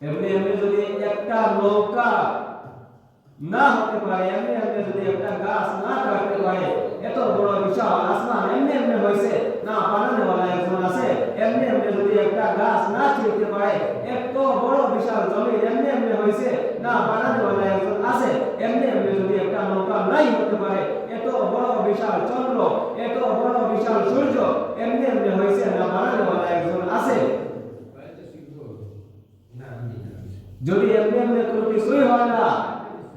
এমনি এমনি যদি একটা নৌকা না হতে পারে, এমনি এমনি যদি একটা গাছ না কাটতে পারে, এত বড় বিশাল আসমান এমনি এমনি হয়েছে, না বানানো वाला একজন আছে, এমনি এমনি যদি একটা গাছ না ছিঁড়তে পারে, এত বড় বিশাল জমি এমনি এমনি হয়েছে, না বানানো वाला একজন আছে, এমনি এমনি যদি একটা নৌকা নাই হতে পারে, এত বড় বিশাল চন্দ্র, এত বড় বিশাল সূর্য এমনি এমনি হয়েছে, না বানানো वाला একজন আছে। যদি এমনি এমনি কোনো কিছুই হয় না,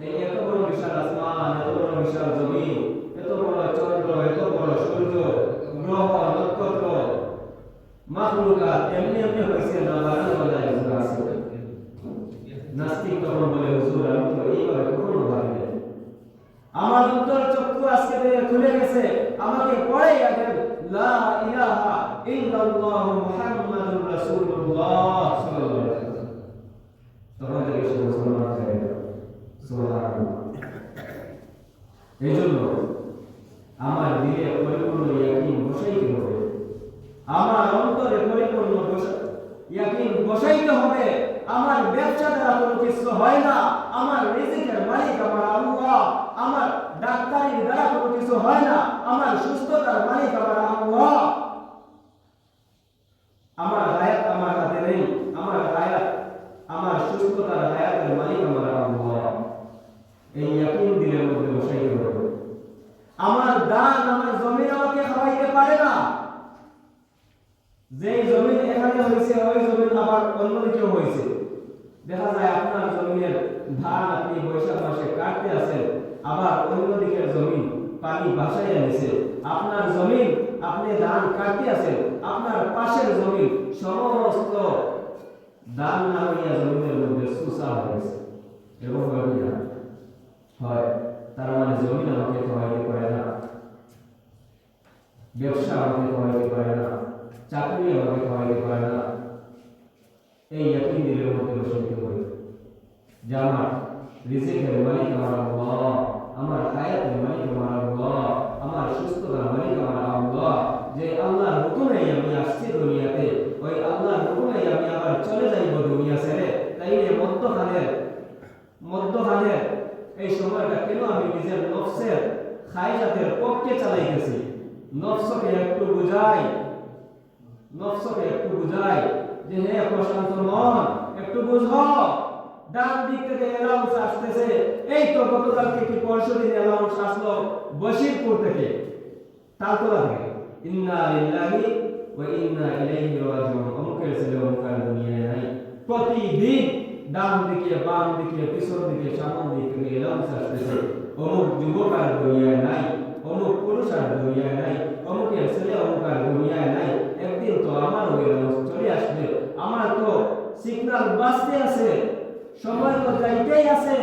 এই এত বড় বিশাল আসমান, এত বড় বিশাল জমি, এত বড় চন্দ্র, এত বড় সূর্য, গ্রহ নক্ষত্র মাখলুকাত এমনি এমনি হয়েছে, না বানানো वाला একজন আছে। নাস্তিক তখন বলে, হুজুর আমি তো এইভাবে কখনো ভাবিনি। আমার অন্তর চক্ষু আজকে থেকে খুলে গেছে, আমাকে পড়াইয়া দেন লা ইলাহা ইল্লাল্লাহু মুহাম্মাদুর রাসূলুল্লাহ সাল্লাল্লাহু আলাইহি ওয়াসাল্লাম। তখন থেকে সে মুসলমান হয়ে গেল। সুবহানাল্লাহ। এইজন্য আমার দিলে পরিপূর্ণ ইয়াকিন বসাইতে হবে, আমার অন্তরে পরিপূর্ণ ইয়াকিন বসাইতে হবে। আমার ব্যবসা দ্বারা কোনো কিছু হয় না, আমার রিজিকের মালিক আমার আল্লাহ। আমার ডাক্তারির দ্বারা কোনো কিছু হয় না, আমার সুস্থতার মালিক আমার আল্লাহ। আমার হায়াত আমার হাতে নেই, আমার হায়াত, আমার সুস্থতার হায়াতের মালিক আমার আল্লাহ। এই ইয়াকিন দিলের মধ্যে বসাইতে হবে। আমার দান, আমার জমিন আমাকে খাওয়াইতে পারে না। যে জমিন এখানে হয়েছে, ওই জমিন আবার অন্যদিকেও হয়েছে। দেখা যায় আপনার জমিনের ধান আপনি বৈশাখ মাসে কাটতে আছেন, আবার অন্যদিকের জমিন পানি ভাসাইয়া নিছে। আপনার জমিন আপনি ধান কাটতে আছেন, আপনার পাশের জমিন সমস্ত ধান না হইয়া জমিনের মধ্যে সুসা হয়েছে। এরকম হয়, তার মানে জমিন আমাকে খাওয়াইতে পারে না, ব্যবসা আমাকে খাওয়াইতে পারে না, চাকরি আমাকে খাওয়াইতে পারে না। এই ইয়াকিন দিলের মধ্যে বসাইতে হবে যে আমার রিজিকের মালিক আমার আল্লাহ, আমার হায়াতের মালিক আমার আল্লাহ, আমার সুস্থতার মালিক আমার আল্লাহ। যে আল্লাহর হুকুমেই আমি আসছি দুনিয়াতে, ওই আল্লাহর হুকুমেই আমি আবার চলে যাইব দুনিয়া ছেড়ে। তাইলে মধ্যখানের এই সময়টা কেন আমি নিজের নফসের খায়জাতের পক্ষে চালাইতেছি? নফসকে একটু বুঝাই যে হে প্রশান্ত মন, একটু বুঝো, ডান দিক থেকে অ্যালাউন্স আসতেছে। এই তো গতকালকে কি পরশু দিন অ্যালাউন্স আসলো বশিরপুর থেকে, তালতলা থেকে, ইন্না লিল্লাহি ওয়া ইন্না ইলাইহি রাজিউন। অমুকের ছেলে অমুকের দুনিয়ায় নাই। প্রতিদিন ডান দিকে, বাম দিকে, পিছন দিকে, সামন দিক থেকে অ্যালাউন্স আসতেছে, অমুক যুবক আর দুনিয়ায় নাই, অমুক পুরুষ আর দুনিয়ায় নাই, অমুকের ছেলে অমুক আর দুনিয়ায় নাই। একদিন তো আমার ওই অ্যালাউন্স চলে আসবে, আমার তো সিগন্যাল বাজতে আছে, সময় তো যাইতেই আছে,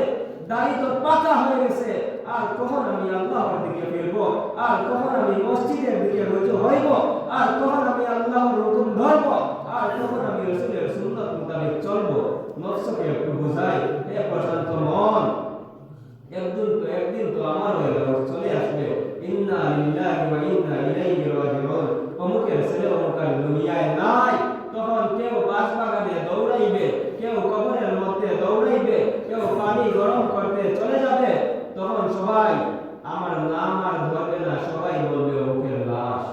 দাড়ি তো পাকা হয়ে গেছে। আর কখন আমি আল্লাহর দিকে ফিরব, আর কখন আমি মসজিদের দিকে রুজু হইব, আর কখন আমি আল্লাহর হুকুম ধরব, আর কখন আমি রাসূলের সুন্নাত মোতাবেক চলব? নফসকে একটু বুঝাই, হে প্রশান্ত মন, একদিন তো আমার ওই অ্যালাউন্স চলে আসবে। ইন্না লিল্লাহি ওয়া ইন্না ইলাইহি রাজিউন। অমুকের ছেলে অমুকের দুনিয়ায় নাই। তখন কেউ বাঁশবাগানে দৌড়াইবে, কেউ কবরের মধ্যে দৌড়াইবে, কেউ পানি গরম করতে চলে যাবে। তখন সবাই আমার নাম আর ধরবে না, সবাই বলবে অমুকের লাশ।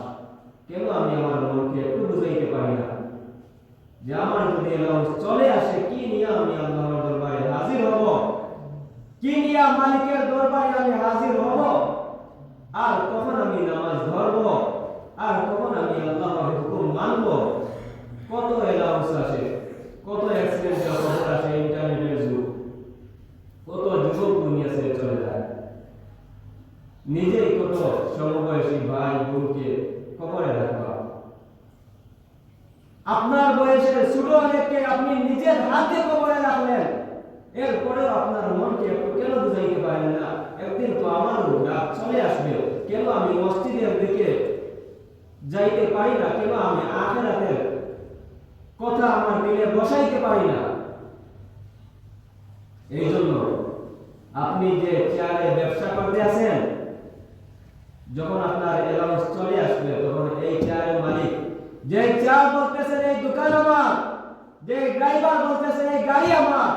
কেন আমি আমার মনকে একটু বুঝাইতে পারি না যে আমার যদি অ্যালাউন্স চলে আসে, কি নিয়ে আমি আল্লাহর দরবারে হাজির হব, কি নিয়ে মালিকের দরবারে আমি হাজির হব, আর কখন আমি নামাজ ধরব, আর কখন আমি আল্লাহর হুকুম মানব? কত অ্যালাউন্স আসে, কত অ্যাক্সিডেন্টের খবর আসে, ইন্টারনেটের যুগ, কত যুবক দুনিয়া ছেড়ে চলে যায়। নিজেই কত সমবয়সী ভাই বোনকে কবরে রাখবা। আপনার বয়সের ছোট অনেককে আপনি নিজের হাতে কবরে রাখলেন, এরপরেও আপনার মনকে একটু কেন বুঝাইতে পারেন না? একদিন তো আমারও ডাক চলে আসবে, কেন আমি মসজিদের দিকে যাইতে পারি না? কেন আমি আখিরাতের কথা আমার দিলে বসাইতে পারি না? এই জন্য আপনি যে চেয়ারে ব্যবসা করতে আছেন, যখন আপনার অ্যালাউন্স চলে আসবে, তখন এই চেয়ারের মালিক, যে চেয়ার বলতেছেন এই দোকান আমার, যে ড্রাইভার বলতেছেন এই গাড়ি আমার,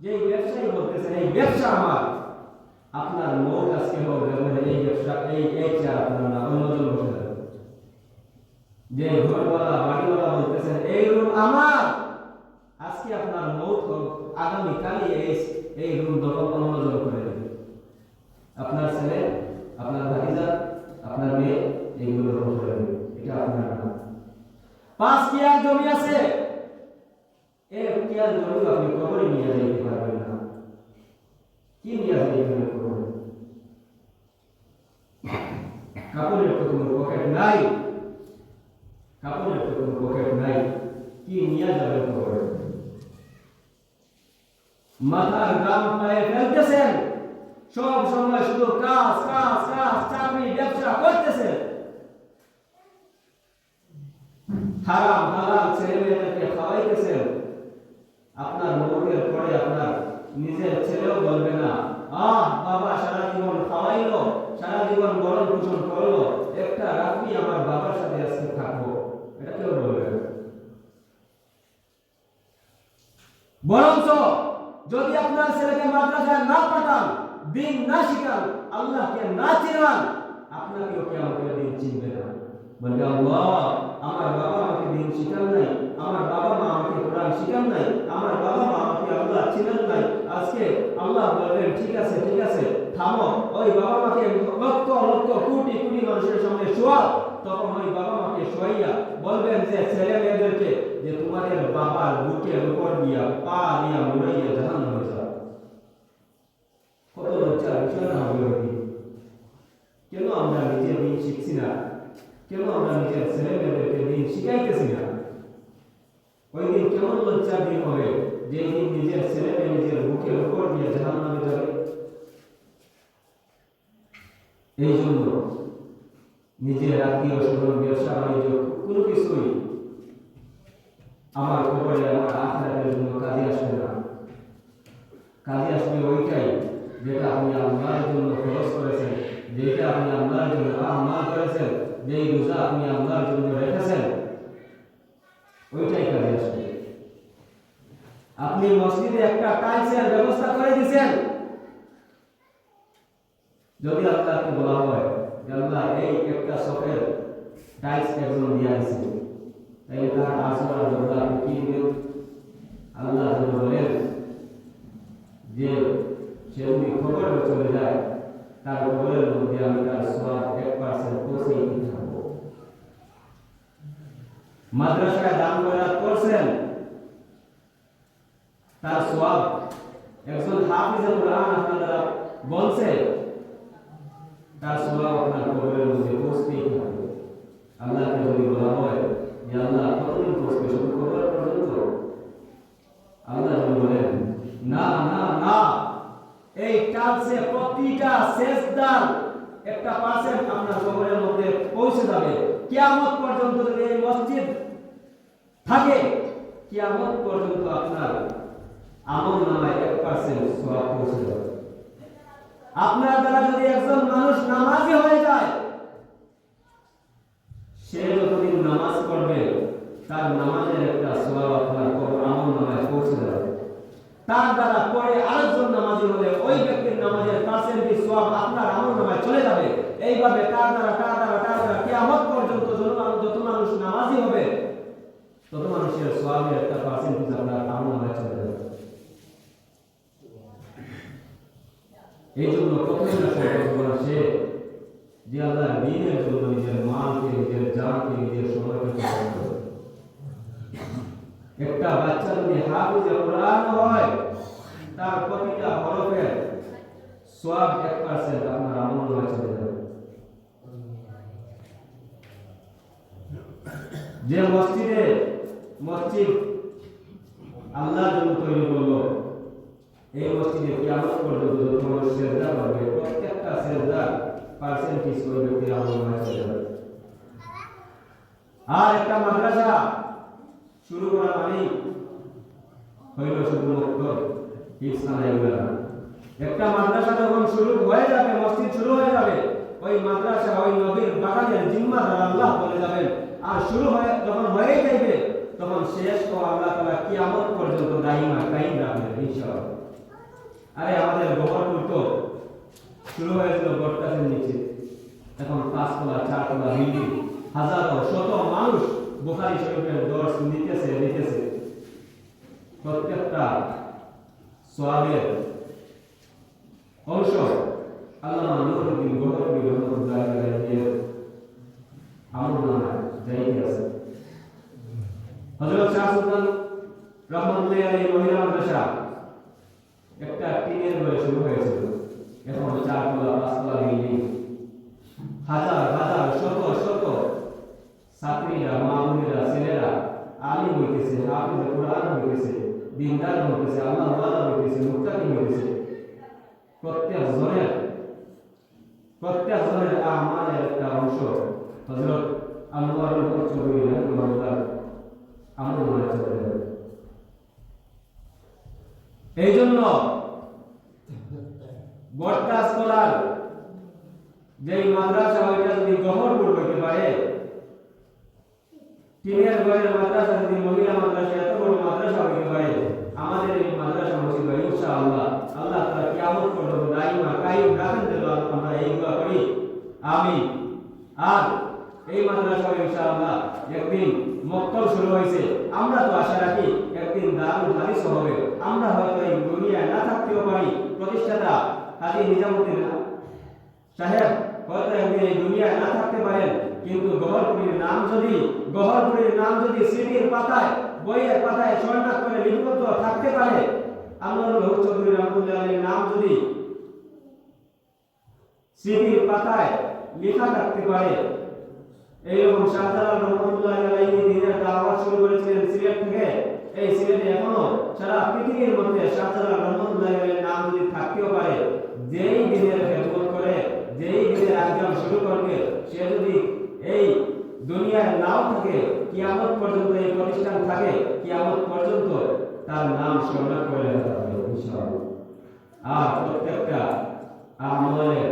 যে ব্যবসায়ী বলতেছেন এই ব্যবসা আমার, আপনার মৌত আজকে হোক এই ব্যবসা এই চেয়ার আপনার না, অন্যজন বসে যাবে। যে ঘরওয়ালা বাড়িওয়ালা বলতেছেন এই রুম আমার, আজকে আপনার মৌত হোক, আগামীকালই এই রুম দখল অন্যজন করে দেবে। আপনার ছেলে, আপনার ভাতিজা, আপনার মেয়ে এইগুলো দখল করে দেবে, এটা আপনার না। 5 কিয়ার জমি আছে, এক কিয়ার জমি আপনি কবরে নিয়ে যেতে পারবেন না। কি নিয়ে যাবে এখানে কবরে? কাপড়ের তো কোনো পকেট নাই, কাপড়ের তো কোনো পকেট নাই, কি নিয়ে যাবে কবরে? মাথার গ্রাম পায়ে ফেলতেছেন, সব সময় শুধু কাজ কাজ কাজ, চাকরি ব্যবসা করতেছেন, হারাম হালাল ছেলে মেয়েদেরকে খাওয়াইতেছেন। আপনার মৌতের পরে আপনার নিজের ছেলেও বলবে না, বাবা সারা জীবন খাওয়াইলো, সারা জীবন বরণ পোষণ করলো, একটা রাত্রি আমার বাবার সাথে আজকে থাকবো, এটা কেউ বলবে না। বরঞ্চ যদি আপনার ছেলেকে মাদ্রাসায় না পাঠান, দিন না শিখান, আল্লাহকে না চিনান, আপনাকেও কিয়ামতের দিন চিনবে না। বলবে আল্লাহ আমার বাবা আমাকে দিন শিখান নাই, আমার বাবা মা আমাকে কোরআন শিখান নাই, আমার বাবা মা আমাকে আল্লাহ চিনেন নাই। আজকে আল্লাহ বলবেন ঠিক আছে ঠিক আছে থামো, ওই বাবা মাকে লক্ষ লক্ষ কোটি কোটি মানুষের সামনে শোয়াও। তখন ওই বাবা মাকে শোয়াইয়া বলবেন যে ছেলে মেয়েদেরকে যে তোমাদের বাবার বুকের উপর দিয়া পা দিয়া মুড়াইয়া জাহান্নামে যাও। কত লজ্জার বিষয় না হবে? কেন আমরা নিজের দিন শিখছি না? কেন আমরা নিজের ছেলে মেয়েদেরকে দিন শিখাইতেছি না? ওই দিন কেমন লজ্জার দিন হবে যে দিন নিজের ছেলে মেয়ে নিজের বুকের উপর দিয়ে জাহান্নামে যাবে। এই জন্য নিজের আত্মীয় স্বজন ব্যবসা বাণিজ্য কোনো কিছুই আমার কবরে আমার আখিরাতের জন্য কাজে আসবে না। কাজে আসবে ওইটাই যেটা আপনি আল্লাহর জন্য খরচ করেছেন, যেটা আপনি আল্লাহর জন্য আমাল করেছেন, যেই রোজা আপনি আল্লাহর জন্য রেখেছেন, ওইটাই কাজে আসবে। আপনি মসজিদে একটা টাইলসের ব্যবস্থা করে দিয়েছেন, যদি আল্লাহকে বলা হয় আল্লাহ এই একটা শখের টাইলস একজন দিয়ে দিয়েছে, তাই তার আসল আল্লাহ আপনি কি দিবেন? আল্লাহ বলেন যে সে যদি খবরে চলে যায়, তার খবরের মধ্যে আমি তার সওয়াব 1% পৌঁছে দিতে থাকবো। মাদ্রাসায় দান খয়রাত করছেন, তার সওয়াব একজন হাফিজে কোরআন আপনারা বলছে, তার সওয়াব আপনার কবরের মধ্যে পৌঁছতেই থাকবে। আল্লাহকে যদি বলা হয় যে আল্লাহ কতদিন পৌঁছবে, শুধু কবর পর্যন্ত? আল্লাহ বলেন না না না, এই টালসে প্রতিটা সেজদার 1% আপনার কবরের মধ্যে পৌঁছে যাবে। কিয়ামত পর্যন্ত যদি এই মসজিদ থাকে, কিয়ামত পর্যন্ত আপনার আমল নামায় 1% সওয়াব পৌঁছে যাবে। আপনার দ্বারা যদি একজন মানুষ নামাজি হয়ে যায়, সে যতদিন নামাজ পড়বে তার নামাজের একটা সওয়াব আপনার আমল নামায় পৌঁছে যাবে। তার দ্বারা পরে আরেকজন নামাজি হলে ওই ব্যক্তির নামাজের পার্সেন্টেজ সওয়াব আপনার আমল নামায় চলে যাবে। এইভাবে তার দ্বারা কিয়ামত পর্যন্ত যত মানুষ নামাজি হবে, তত মানুষের সওয়াবের একটা পার্সেন্টেজ আপনার আমল নামায় চলে যাবে। এই জন্য প্রথমে সে যে আল্লাহর দ্বীনের জন্য নিজের মালকে, নিজের জানকে, নিজের সময়কে একটা বাচ্চা যদি হাফিজে কোরআন হয়, তার প্রতিটা হরফের সওয়াব 1% আপনার আমল নামায় চলে যাবে। যে মসজিদ আল্লাহর জন্য তৈরি করলো, এই মসজিদে কিয়ামত পর্যন্ত যত মানুষ সেজদা করবে, প্রত্যেকটা সেজদার পার্সেন্টেজ ওই ব্যক্তির আমল নামায় চলে যাবে। আর একটা মাদ্রাসা শুরু করা মানেই হইল শুধুমাত্র হিফসানা এগুলা। একটা মাদ্রাসা যখন শুরু হয়ে যাবে, মসজিদ শুরু হয়ে যাবে, ওই মাদ্রাসা ওই নবীর বাগানের জিম্মাদার আল্লাহ বলে যাবেন। আর শুরু হয়ে যখন হয়ে যাবে, তখন শেষ ও আল্লাহ তাআলা কিয়ামত পর্যন্ত দাইমা কায়েম রাখবেন ইনশাআল্লাহ। আরে আমাদের গহরপুর তো শুরু হয়েছিল বটগাছের নিচে, এখন 5 তলা 4 তলা বিল্ডিং, হাজারো শত মানুষ বুখারী শরীফের দর্শ নিতেছে। প্রত্যেকটা সওয়াবের অংশ আল্লামা নুরুদ্দিন গহরপুরি রহমাতুল্লাহ আলাইহির আমলনামায় যাইতে আছে। হযরত শাহ সুলতান রহমাতুল্লাহ আলাইহি মহিলা মাদ্রাসা একটা টিনের ঘরে শুরু হয়েছিল, এখন 4 তলা 5 তলা বিল্ডিং, হাজার হাজার শত শত ছাত্রীরা, মা বোনেরা, ছেলেরা আলিম হইতেছে, হাফিজ কোরআন হইতেছে, দিনদার হইতেছে, আল্লাহ ওয়ালা হইতেছে, মুত্তাকি হইতেছে। প্রত্যেক জনের আমাদের একটা অংশ হযরত আনোয়ারুল হক চৌধুরী রাহিমাহুল্লাহ আমল মনে চলে যাবে। এই জন্য বটগাছ তলার যেই মাদ্রাসা ওইটা যদি গহরপুর হইতে পারে, টিনের ঘরের মাদ্রাসা যদি মহিলা মাদ্রাসা এত বড় মাদ্রাসা হইতে পারে, আমাদের এই মাদ্রাসা মসজিদ ইনশাআল্লাহ আল্লাহ তাআলা কিয়ামত পর্যন্ত দাইমা কায়েম রাখেন যেন আমরা এই দোয়া করি, আমিন। আর এই মাদ্রাসা ইনশাআল্লাহ একদিন মক্তব শুরু হয়েছে, আমরা তো আশা রাখি একদিন দারুল হাদিস হবে। আমরা হয়তো এই দুনিয়ায় না থাকতেও পারি, প্রতিষ্ঠাতা হাজী নিজামুদ্দিন সাহেব হয়তো একদিন এই দুনিয়ায় না থাকতে পারেন, কিন্তু গহরপুরীর নাম যদি সিডির পাতায়, বইয়ের পাতায় স্বর্ণাক্ষরে লিপিবদ্ধ থাকতে পারে, আনোয়ারুল হক চৌধুরী রাহমাতুল্লাহ আলাইহির নাম যদি সিডির পাতায় লেখা থাকতে পারে, এইরকম শাহজালাল রহমাতুল্লাহ আলাইহি দিনের দাওয়াত শুরু করেছিলেন সিলেট থেকে। এই সিলেটে এখনো সারা পৃথিবীর মধ্যে শাহজালাল রহমাতুল্লাহ আলাইহির নাম যদি থাকতেও পারে, যেই দিনের খেদমত করে, যেই দিনের আয়োজন শুরু করবে, সে যদি এই দুনিয়ার নাও থাকে, কিয়ামত পর্যন্ত এই প্রতিষ্ঠান থাকে, কিয়ামত পর্যন্ত তার নাম স্মরণ করে রাখা হবে ইনশাআল্লাহ। আর প্রত্যেকটা আমলের,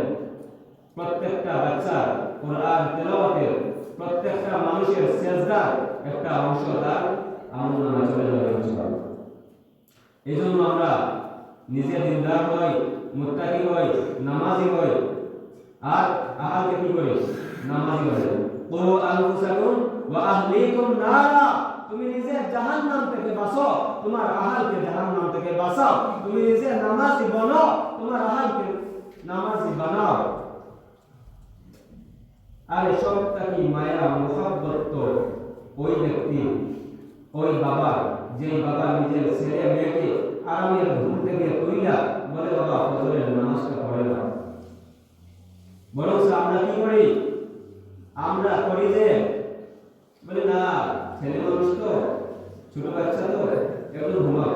প্রত্যেকটা বাচ্চার কোরআন তেলাওয়াতের, প্রত্যেকটা মানুষের সেজদার একটা অংশ তার আমলনামায় চলে যাবে ইনশাআল্লাহ। এইজন্য আমরা নিজে দিনদার হই, মুত্তাকি হই, নামাজি হই, আর আহলকে কি করি? নামাজি হই। কু আনফুসাকুম ওয়া আহলিকুম নারা, তুমি নিজে জাহান্নাম থেকে বাঁচো, তোমার আহলকে জাহান্নাম থেকে বাঁচাও। তুমি নিজে নামাজি বনো, তোমার আহলকে নামাজি বানাও। আর সবটা কি মায়া মোহাব্বত তো ওই ব্যক্তি, ওই বাবা, যেই বাবা নিজের ছেলে মেয়েকে আরামের ঘুম থেকে তুইলা বলে বাবা ফজরের নামাজটা পড়ে না, বরং আমরা কি করি? আমরা করি যে বলি না ছেলে মানুষ তো, ছোট বাচ্চা তো, একটু ঘুমাও,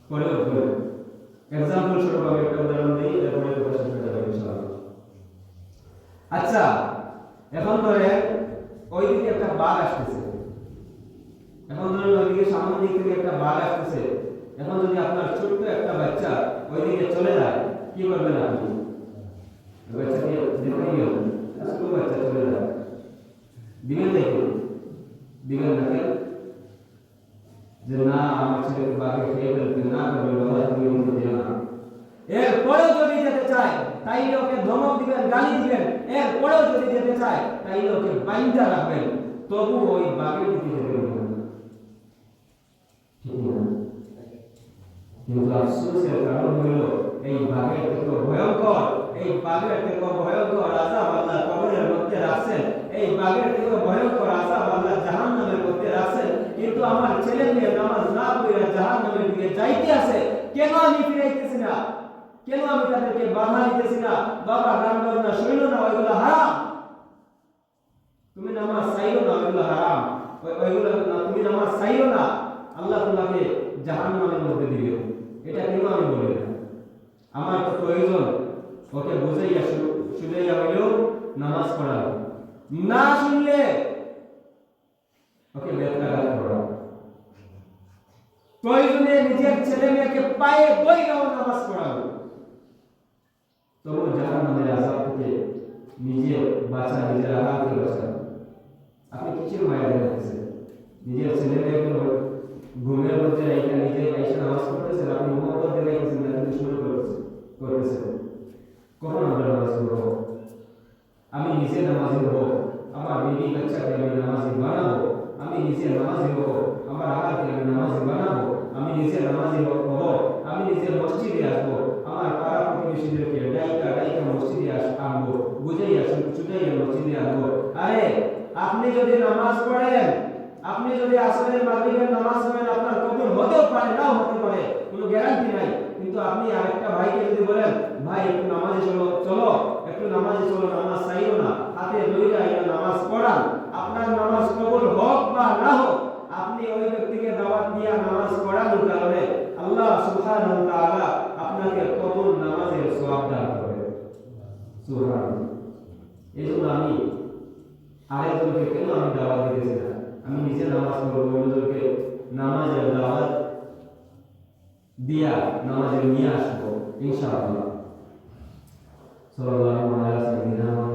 পরে উঠবে। এক্সাম্পল স্বরূপ আমি একটা উদাহরণ দিই, এরপরে কথা শুনতে যাবে ইনশাআল্লাহ। আচ্ছা, এখন ধরে ওইদিকে একটা বাঘ আসতেছে, এখন ধরেন ওইদিকে সামনের দিক থেকে একটা বাঘ আসতেছে। এখন যদি আপনার ছোট্ট একটা বাচ্চা ওইদিকে চলে যায়, কি করবেন আপনি? বাচ্চাকে যেতে গেল, ছোট বাচ্চা চলে যায়, দিবেন দেখুন, দিবেন না কেন? যে না আমার ছেলেকে বাঘে খেয়ে ফেলতে না করবে, বাবা তুমি কিন্তু দিও না। এরপরেও যদি যেতে চায় তাইলে ওকে ধমক দিবেন, গালি দিবেন। এরপরেও যদি যেতে চায় তাইলে ওকে বাইন্ধা রাখবেন, তবু ওই বাঘের দিকে যেতে দেবেন না। কিন্তু আফসোসের কারণ হলো এই বাঘের থেকে ভয়ঙ্কর, এই বাঘের থেকে ভয়ঙ্কর আযাব আল্লাহ কবরের মধ্যে রাখছেন, এই বাঘের থেকে ভয়ঙ্কর আযাব আল্লাহ জাহান্নামের মধ্যে রাখছেন। কিন্তু আমার ছেলে মেয়ে নামাজ না পড়ে জাহান্নামের দিকে যাইতে আছে, কেন আমি ফিরাইতেছি না? কেন আমি তাদেরকে বাধা দিতেছি না? বাবা গান বাজনা শুইলো না, ওইগুলো হারাম। তুমি নামাজ চাইও না, ওইগুলো হারাম। ওইগুলো তুমি নামাজ চাইও না, আল্লাহ তোমাকে জাহান্নামের মধ্যে দিবে। এটা কেন আমি বলি না? আমার তো প্রয়োজন ওকে বুঝাইয়া শুনাইয়া হইলেও নামাজ পড়ানো, না শুনলে ওকে বেত্রাঘাত করা, প্রয়োজনে নিজের ছেলে মেয়েকে পায়ে বইরাও নামাজ পড়ানো, তবু জাহান্নামের আযাব থেকে নিজে বাঁচা, নিজের আহালকে বাঁচা। আপনি কিসের মায়া দেখাচ্ছেন? নিজের ছেলে মেয়েকে ঘুমের মধ্যে রেখে নিজে এসে নামাজ পড়তেছেন, আপনি মোহাম্মদ দিয়ে রেখেছেন না দুশমন করতেছেন। কখন আমরা নামাজ পড়ব? আমি নিজে নামাজি হব, আমার বিবি বাচ্চাকে আমি নামাজি বানাবো, আমি নিজে নামাজি হব, আমার আহারকে আমি নামাজি বানাবো, আমি নিজে নামাজি হব, আমি নিজে মসজিদে আসবো, আমার পাড়া প্রতিবেশীদেরকে ডাইকা মসজিদে আনবো, বুঝাইয়া ছুটাইয়া মসজিদে আনবো। আরে আপনি যদি নামাজ পড়েন, আপনি যদি আসরের মাগরিবের নামাজ পড়েন, আপনার কবুল হতেও পারে নাও হতে পারে, কোনো গ্যারান্টি নাই। কিন্তু আপনি আরেকটা ভাইকে যদি বলেন, ভাই একটু নামাজে চলো একটু নামাজে চলো, নামাজ চাইও না, হাতে ধইরা এটা নামাজ পড়ান, আপনার নামাজ কবুল হোক বা না হোক, আপনি ওই ব্যক্তিকে দাওয়াত দিয়া নামাজ পড়ানোর কারণে আল্লাহ সুবহানাহু ওয়া তাআলা আপনাকে কবুল নামাজের সওয়াব দান করবে। সুবহানাল্লাহ। এজন্য আমি আরেকজনকে কেন আমি দাওয়াত দিতেছি না, আমি নিজে নামাজ পড়বো, অন্যজনকে নামাজের দাওয়াত দিয়া নামাজে নিয়ে আসবো ইনশাআল্লাহ। সাল্লাল্লাহু আলাইহি ওয়া সাল্লাম।